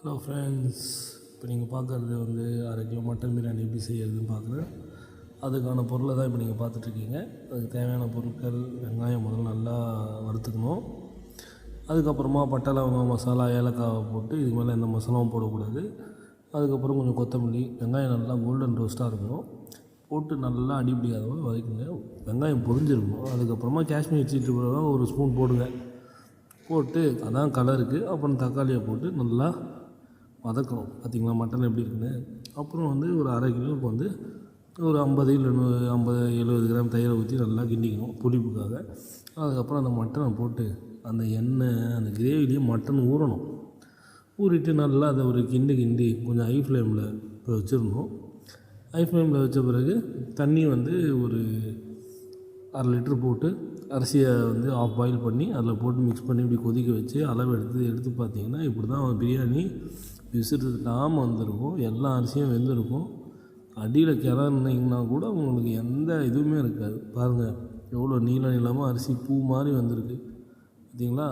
Hello friends, இப்போ நீங்கள் பார்க்குறது வந்து 1/2 கிலோ மட்டன் பிரியாணி எப்படி செய்யறதுன்னு பார்க்குறேன். அதுக்கான பொருளை தான் இப்போ நீங்கள் பார்த்துட்ருக்கீங்க. அதுக்கு தேவையான பொருட்கள்: வெங்காயம் முதல்ல நல்லா வறுத்துக்கணும். அதுக்கப்புறமா பட்டை, லவங்கம், மசாலா, ஏலக்காவை போட்டு இதுக்கு மேலே எந்த மசாலாவும் போடக்கூடாது. அதுக்கப்புறம் கொஞ்சம் கொத்தமல்லி, வெங்காயம் நல்லா கோல்டன் ரோஸ்ட்டாக இருக்கணும். போட்டு நல்லா அடிப்படியாகவும் வதக்குங்க. வெங்காயம் பொரிஞ்சிருக்கணும். அதுக்கப்புறமா காஷ்மீர் சில்லி பவுடர் ஒரு ஸ்பூன் போடுங்க. போட்டு அதான் கலருக்கு. அப்புறம் தக்காளியை போட்டு நல்லா வதக்கணும். பார்த்திங்களா மட்டன் எப்படி இருக்குன்னு. அப்புறம் வந்து ஒரு 1/2 கிலோவுக்கு வந்து ஒரு 50 இல்லை 70 கிராம் தயிரை ஊற்றி நல்லா கிண்டிக்கணும் புளிப்புக்காக. அதுக்கப்புறம் அந்த மட்டனை போட்டு அந்த எண்ணெய் அந்த கிரேவிலேயே மட்டன் ஊறணும். ஊறிட்டு நல்லா அதை ஒரு கிண்டி கொஞ்சம் ஹை ஃப்ளேமில் இப்போ வச்சிடணும். ஹை ஃப்ளேமில் வச்ச பிறகு தண்ணி வந்து ஒரு 1/2 லிட்ரு போட்டு அரிசியை வந்து ஆஃப் பாயில் பண்ணி அதில் போட்டு மிக்ஸ் பண்ணி இப்படி கொதிக்க வச்சு அளவு எடுத்து பார்த்திங்கன்னா இப்படி தான் பிரியாணி விசிறுதாமல் வந்திருக்கும். எல்லா அரிசியும் வெந்திருக்கும். அடியில் கிளறினீங்கன்னா கூட உங்களுக்கு எந்த இதுவுமே இருக்காது. பாருங்கள் எவ்வளோ நீளமாக அரிசி பூ மாதிரி வந்திருக்கு. பார்த்தீங்களா?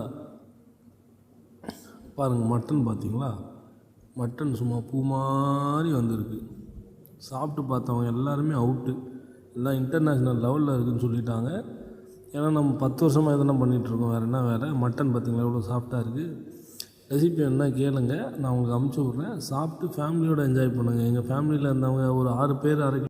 பாருங்கள் மட்டன் பார்த்தீங்களா? மட்டன் சும்மா பூ மாதிரி வந்திருக்கு. சாப்பிட்டு பார்த்தவங்க எல்லாருமே அவுட்டு. எல்லாம் இன்டர்நேஷ்னல் லெவலில் இருக்குதுன்னு சொல்லிட்டாங்க. ஏன்னா நம்ம 10 வருஷமாக எதனா பண்ணிகிட்ருக்கோம். வேறு என்ன வேலை. மட்டன் பார்த்திங்களா எவ்வளோ சாஃப்டாக இருக்குது. ரெசிபி என்ன கேளுங்க, நான் உங்களுக்கு அமுச்சு விட்றேன். சாப்பிட்டு ஃபேமிலியோடு என்ஜாய் பண்ணுங்கள். எங்கள் ஃபேமிலியில் இருந்தவங்க ஒரு 6 பேர் 1/2